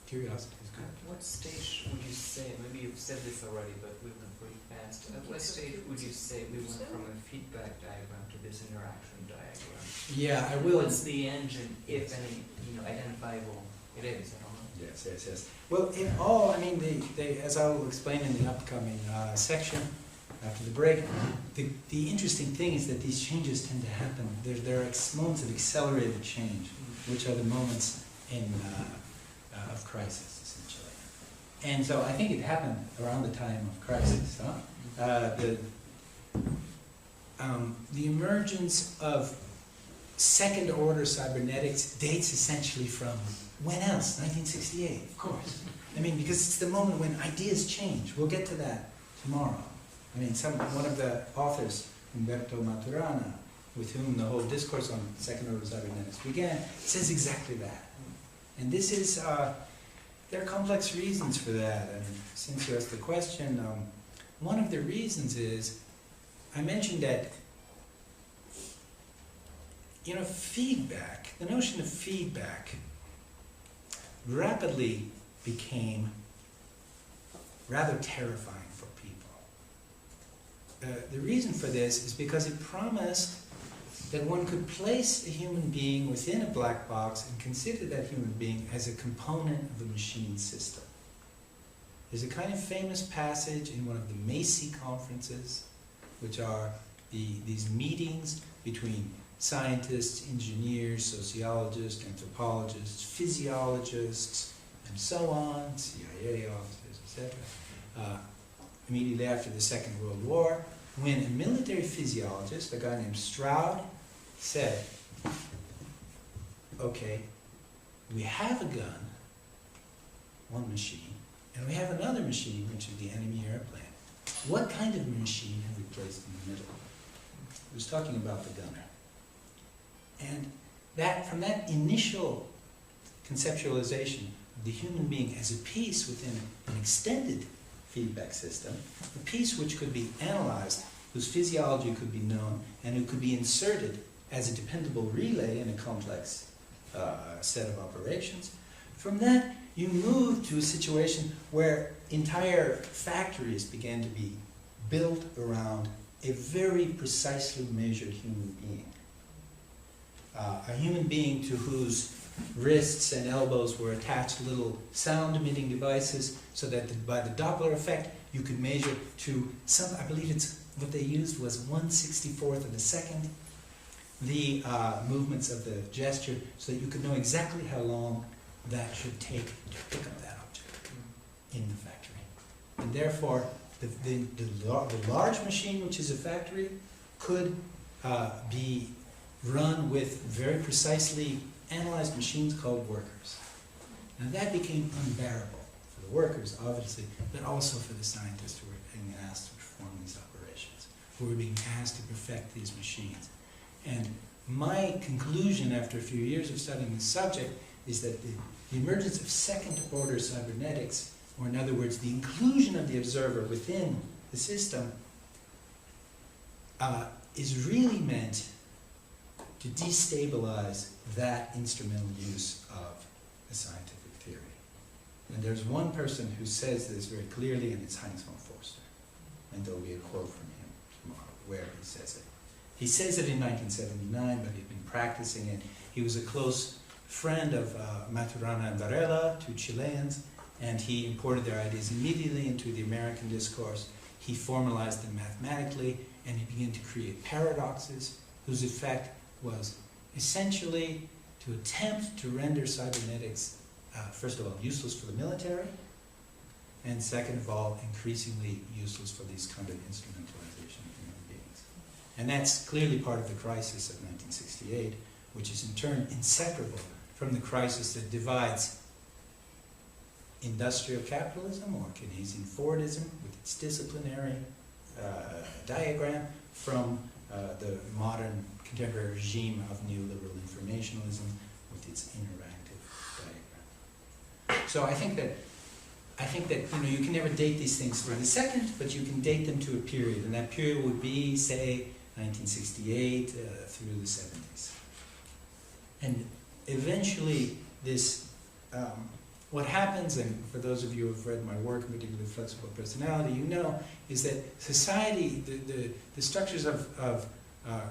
Curiosity is good. At what stage would you say, maybe you've said this already, but we went pretty fast, at what stage would you say we went from a feedback diagram to this interaction diagram? Yeah, I will. What's the engine, if any, identifiable it is? I don't know. Yes. Well, in all, I mean, as I will explain in the upcoming section after the break, the interesting thing is that these changes tend to happen. There are moments of accelerated change, which are the moments of crisis, essentially. And so I think it happened around the time of crisis. The emergence of second-order cybernetics dates essentially from when else? 1968, of course. I mean, because it's the moment when ideas change. We'll get to that tomorrow. I mean, one of the authors, Umberto Maturana, with whom the whole discourse on second-order cybernetics began, says exactly that. And this is, there are complex reasons for that. And since you asked the question, one of the reasons is, I mentioned that, feedback, the notion of feedback rapidly became rather terrifying for people. The reason for this is because it promised that one could place a human being within a black box and consider that human being as a component of a machine system. There's a kind of famous passage in one of the Macy conferences, which are these meetings between scientists, engineers, sociologists, anthropologists, physiologists, and so on, CIA officers, etc., immediately after the Second World War, when a military physiologist, a guy named Stroud, said, okay, we have a gun, one machine, and we have another machine, which is the enemy airplane. What kind of machine have we placed in the middle? He was talking about the gunner. And from that initial conceptualization of the human being as a piece within an extended feedback system, a piece which could be analyzed, whose physiology could be known, and who could be inserted as a dependable relay in a complex set of operations, from that you move to a situation where entire factories began to be built around a very precisely measured human being. A human being to whose wrists and elbows were attached little sound-emitting devices so that by the Doppler effect you could measure to some, I believe what they used was 1/64 of a second, the movements of the gesture, so that you could know exactly how long that should take to pick up that object in the factory. And therefore, the large machine, which is a factory, could be run with very precisely analyzed machines called workers. Now that became unbearable for the workers, obviously, but also for the scientists who were being asked to perform these operations, who were being asked to perfect these machines. And my conclusion after a few years of studying this subject is that the emergence of second-order cybernetics, or in other words, the inclusion of the observer within the system, is really meant to destabilize that instrumental use of a scientific theory. And there's one person who says this very clearly, and it's Heinz von Forster. And there'll be a quote from him tomorrow where he says it. He says it in 1979, but he'd been practicing it. He was a close friend of Maturana and Varela, two Chileans, and he imported their ideas immediately into the American discourse. He formalized them mathematically, and he began to create paradoxes whose effect was essentially to attempt to render cybernetics, first of all, useless for the military, and second of all, increasingly useless for these kind of instrumentalization of human beings. And that's clearly part of the crisis of 1968, which is in turn inseparable from the crisis that divides industrial capitalism, or Keynesian Fordism, with its disciplinary diagram, from the modern contemporary regime of neoliberal informationalism with its interactive diagram. So I think that you can never date these things through the second, but you can date them to a period, and that period would be, say, 1968 through the 70s. And eventually this, what happens, and for those of you who have read my work, particularly Flexible Personality, you know, is that society, the structures of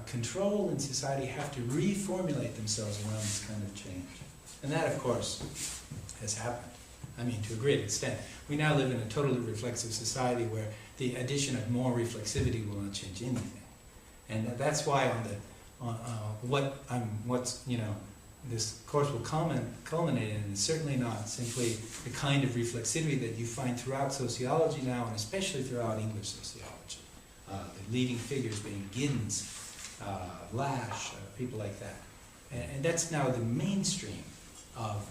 control in society have to reformulate themselves around this kind of change. And that, of course, has happened. I mean, to a great extent. We now live in a totally reflexive society where the addition of more reflexivity will not change anything. And that's why this course will culminate in is certainly not simply the kind of reflexivity that you find throughout sociology now, and especially throughout English sociology. The leading figures being Giddens, Lash, people like that. And that's now the mainstream of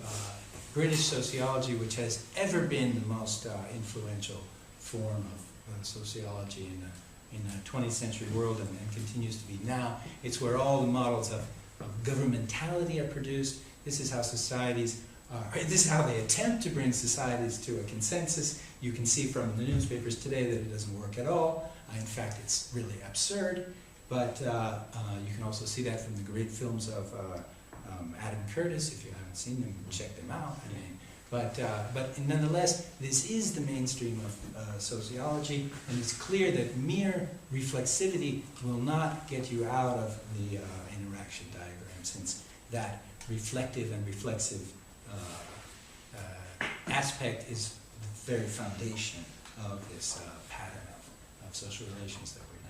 British sociology, which has ever been the most influential form of sociology in the 20th century world, and continues to be now. It's where all the models of governmentality are produced. This is how societies this is how they attempt to bring societies to a consensus. You can see from the newspapers today that it doesn't work at all. In fact, it's really absurd. But you can also see that from the great films of Adam Curtis. If you haven't seen them, check them out. I mean, but nonetheless, this is the mainstream of sociology, and it's clear that mere reflexivity will not get you out of the interaction diagram, since that reflective and reflexive aspect is the very foundation of this pattern of social relations that we're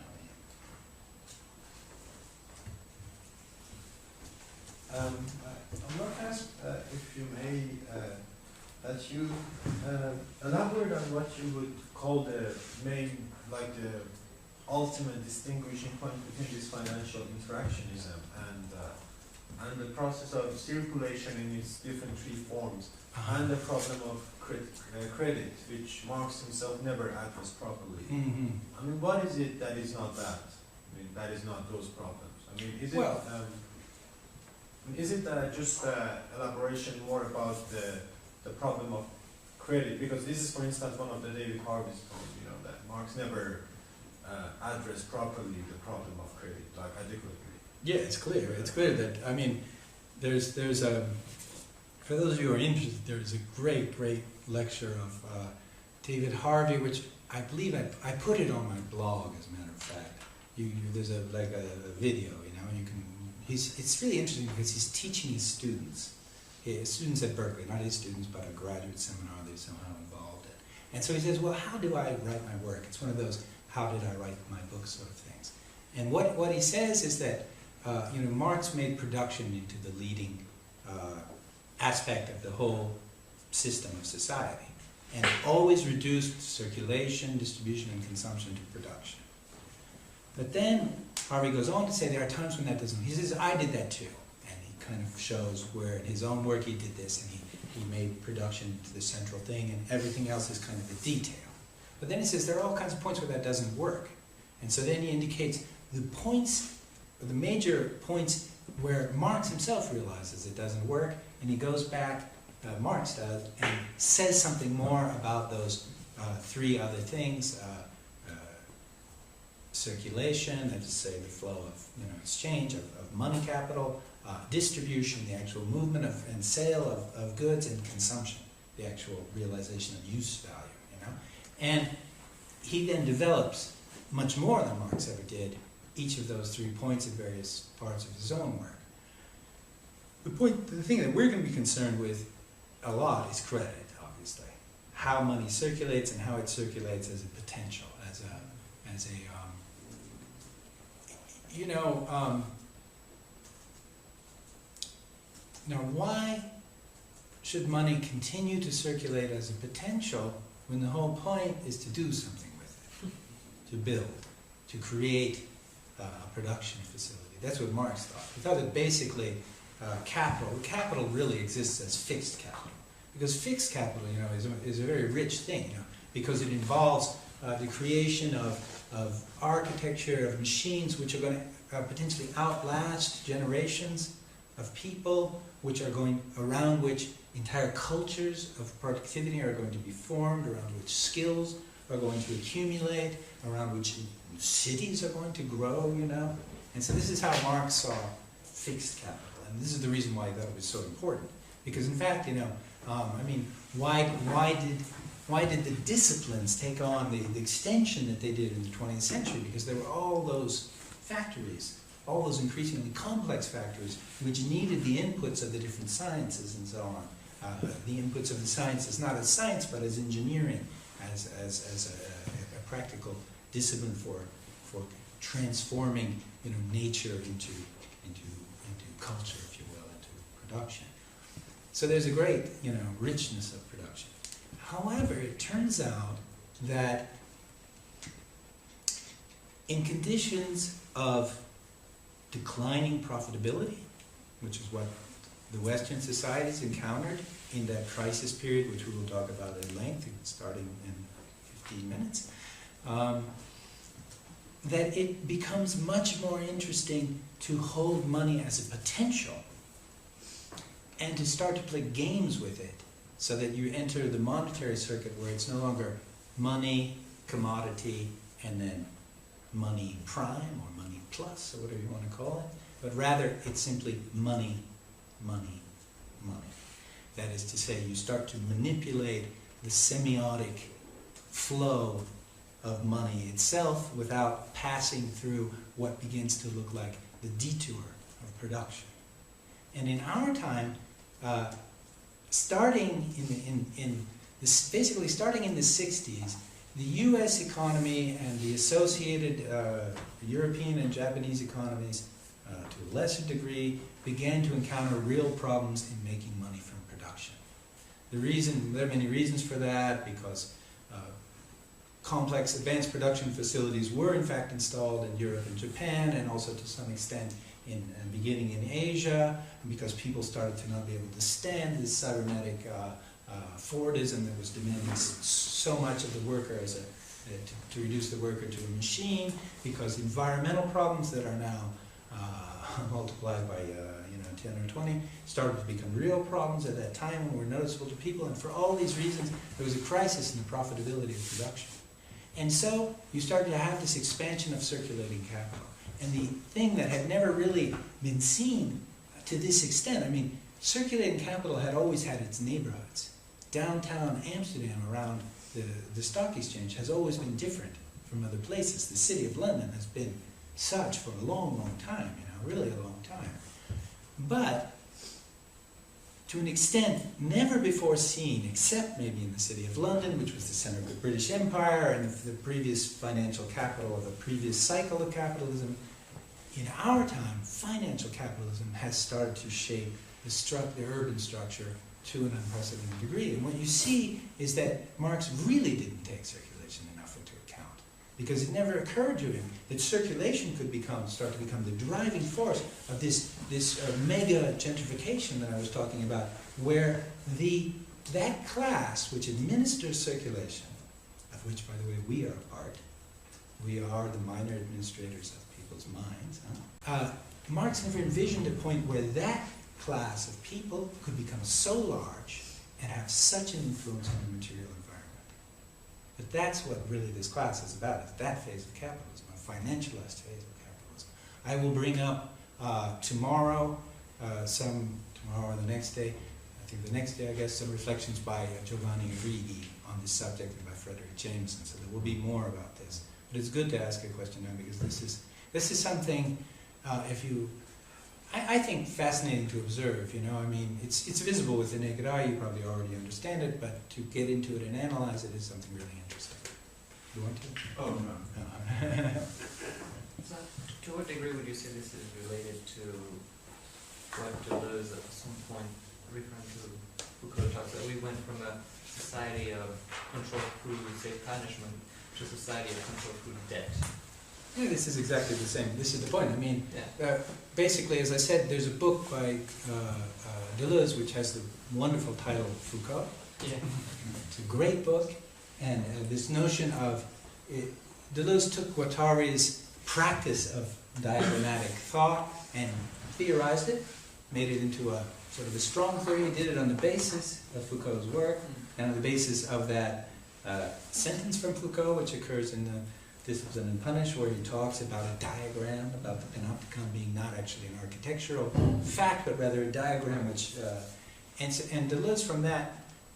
now in. I want to ask, if you may, that you elaborate on what you would call the main, like the ultimate distinguishing point between this financial interactionism and the process of circulation in its different three forms, and the problem of credit, which Marx himself never addressed properly. Mm-hmm. I mean, what is it that is not that? I mean, that is not those problems. I mean, is it just elaboration more about the problem of credit? Because this is, for instance, one of the David Harvey's points, that Marx never addressed properly the problem of credit, like adequately. Yeah, it's clear. It's clear that, I mean, there's a, for those of you who are interested, there's a great lecture of David Harvey, which I believe I put it on my blog, as a matter of fact. There's a video, and you can. It's really interesting because he's teaching his students at Berkeley, not his students, but a graduate seminar they're somehow involved in. And so he says, well, how do I write my work? It's one of those, how did I write my book sort of things. And what he says is that, Marx made production into the leading aspect of the whole system of society, and always reduced circulation, distribution, and consumption to production. But then Harvey goes on to say there are times when that doesn't. He says, I did that too. And he kind of shows where in his own work he did this, and he made production to the central thing, and everything else is kind of a detail. But then he says there are all kinds of points where that doesn't work. And so then he indicates the points, the major points where Marx himself realizes it doesn't work, and he goes back, Marx does, and says something more about those three other things. Circulation, that is to say the flow of exchange of money capital, distribution, the actual movement of and sale of goods, and consumption, the actual realization of use value. And he then develops much more than Marx ever did each of those 3 points in various parts of his own work. The thing that we're going to be concerned with a lot is credit, obviously. How money circulates and how it circulates as a potential, now why should money continue to circulate as a potential when the whole point is to do something with it, to build, to create a production facility? That's what Marx thought. He thought that basically capital really exists as fixed capital, because fixed capital, is a very rich thing, because it involves the creation of architecture, of machines which are going to potentially outlast generations of people, around which entire cultures of productivity are going to be formed, around which skills are going to accumulate, around which cities are going to grow, And so this is how Marx saw fixed capital, and this is the reason why I thought it was so important. Because in fact, why did the disciplines take on the extension that they did in the 20th century? Because there were all those factories all those increasingly complex factors which needed the inputs of the different sciences and so on. The inputs of the sciences, not as science, but as engineering, as a practical discipline for transforming, nature into culture, if you will, into production. So there's a great, richness of production. However, it turns out that in conditions of declining profitability, which is what the Western societies encountered in that crisis period, which we will talk about at length, starting in 15 minutes, that it becomes much more interesting to hold money as a potential and to start to play games with it, so that you enter the monetary circuit where it's no longer money, commodity, and then money prime or money plus, or whatever you want to call it, but rather it's simply money, money, money. That is to say, you start to manipulate the semiotic flow of money itself without passing through what begins to look like the detour of production. And in our time, starting basically starting in the 60s, the U.S. economy and the associated European and Japanese economies, to a lesser degree, began to encounter real problems in making money from production. There are many reasons for that, because complex advanced production facilities were in fact installed in Europe and Japan, and also to some extent beginning in Asia, because people started to not be able to stand this cybernetic Fordism that was demanding so much of the worker to reduce the worker to a machine, because environmental problems that are now multiplied by 10 or 20 started to become real problems at that time and were noticeable to people. And for all these reasons, there was a crisis in the profitability of production. And so you started to have this expansion of circulating capital. And the thing that had never really been seen to this extent, circulating capital had always had its neighborhoods. Downtown Amsterdam, around the stock exchange, has always been different from other places. The city of London has been such for a long, long time, really a long time. But to an extent never before seen, except maybe in the city of London, which was the center of the British Empire and the previous financial capital of the previous cycle of capitalism. In our time, financial capitalism has started to shape the urban structure to an unprecedented degree. And what you see is that Marx really didn't take circulation enough into account, because it never occurred to him that circulation could start to become the driving force of this mega gentrification that I was talking about, where that class which administers circulation, of which, by the way, we are a part, we are the minor administrators of people's minds. Marx never envisioned a point where that class of people could become so large and have such an influence on the material environment. But that's what really this class is about. It's that phase of capitalism, a financialized phase of capitalism. I will bring up tomorrow or the next day, some reflections by Giovanni Arrighi on this subject, and by Frederick Jameson. So there will be more about this. But it's good to ask a question now, because this is something, I think, fascinating to observe. It's visible with the naked eye. You probably already understand it, but to get into it and analyze it is something really interesting. You want to? Oh, no. So, to what degree would you say this is related to what Deleuze at some point, referring to Foucault, talks that we went from a society of control through, say, punishment, to a society of control through debt? Yeah, this is exactly the same. This is the point. Basically, as I said, there's a book by Deleuze which has the wonderful title Foucault. Yeah. It's a great book, and this notion of Deleuze took Guattari's practice of diagrammatic thought and theorized it, made it into a sort of a strong theory. He did it on the basis of Foucault's work, and on the basis of that sentence from Foucault, which occurs in the Discipline and Punish, where he talks about a diagram, about the panopticon being not actually an architectural fact, but rather a diagram which... And Deleuze from that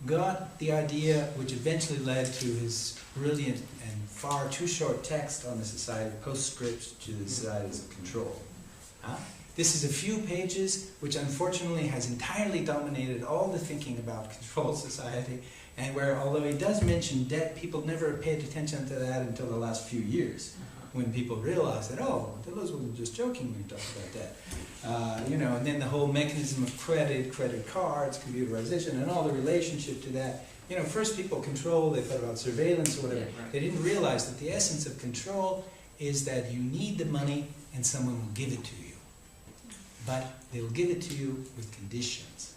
got the idea, which eventually led to his brilliant and far too short text on the society, postscript to the societies of control. This is a few pages, which unfortunately has entirely dominated all the thinking about control society, and where, although he does mention debt, people never paid attention to that until the last few years, when people realized that, oh, Deleuze wasn't just joking when he talked about debt. You know, and then the whole mechanism of credit cards, computerization, and all the relationship to that. You know, first people control, they thought about surveillance or whatever. Yeah, right. They didn't realize that the essence of control is that you need the money and someone will give it to you. But they will give it to you with conditions.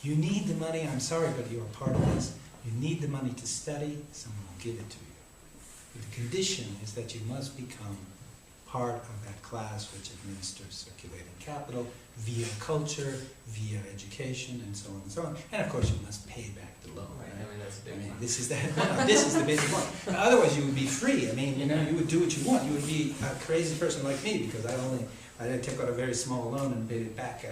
You need the money, I'm sorry, but you're a part of this. You need the money to study, someone will give it to you. But the condition is that you must become part of that class which administers circulating capital via culture, via education, and so on and so on. And of course you must pay back the loan. Right, Right? I mean, that's a big I mean, one. this is this is the basic one. Otherwise, you would be free. I mean, you know, you would do what you want. You would be a crazy person like me because I took out a very small loan and paid it back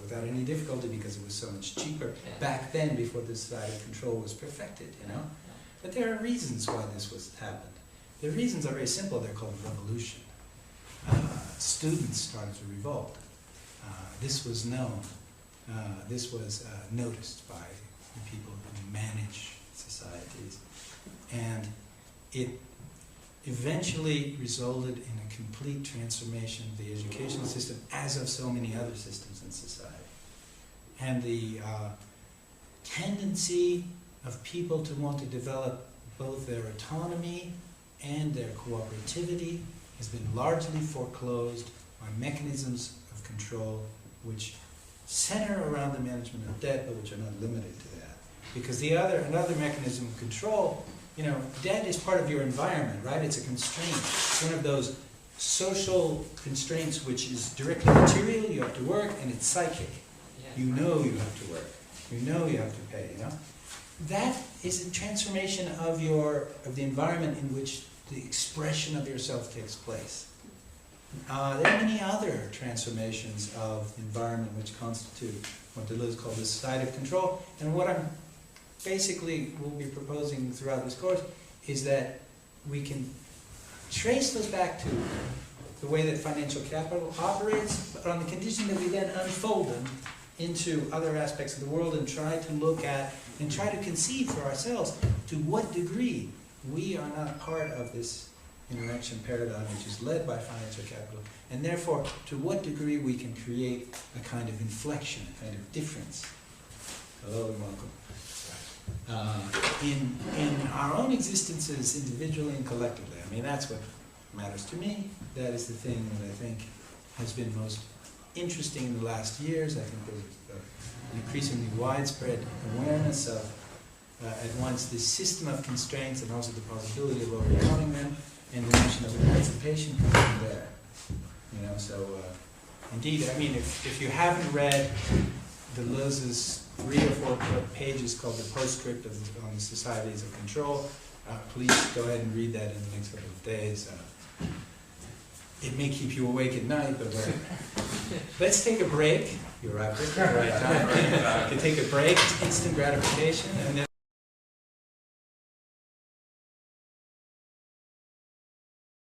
without any difficulty because it was so much cheaper back then, before this side of control was perfected. You know, but there are reasons why this was happened. The reasons are very simple. They're called revolution. Students started to revolt. This was known. This was noticed by the people who manage societies, and it eventually resulted in a complete transformation of the education system, as of so many other systems in society. And the tendency of people to want to develop both their autonomy and their cooperativity has been largely foreclosed by mechanisms of control which center around the management of debt, but which are not limited to that. Because another mechanism of control, you know, debt is part of your environment, right? It's a constraint. It's one of those social constraints which is directly material, you have to work, and it's psychic. Yeah. You know you have to work. You know you have to pay, you know? That is a transformation of the environment in which the expression of yourself takes place. There are many other transformations of the environment which constitute what Deleuze called the side of control. And what I'm basically will be proposing throughout this course is that we can trace those back to the way that financial capital operates, but on the condition that we then unfold them into other aspects of the world and try to look at and try to conceive for ourselves to what degree we are not part of this interaction paradigm which is led by financial capital, and therefore to what degree we can create a kind of inflection, a kind of difference. Hello and welcome. In our own existences individually and collectively. I mean, that's what matters to me. That is the thing that I think has been most interesting in the last years. I think there's an increasingly widespread awareness of at once this system of constraints and also the possibility of overcoming them, and the notion of emancipation comes from there. You know, so indeed, I mean, if you haven't read Deleuze's 3 or 4 pages called the Postscript on the Societies of Control, please go ahead and read that in the next couple of days. It may keep you awake at night, but let's take a break. You're right, at the right time. You can take a break, it's instant gratification, and then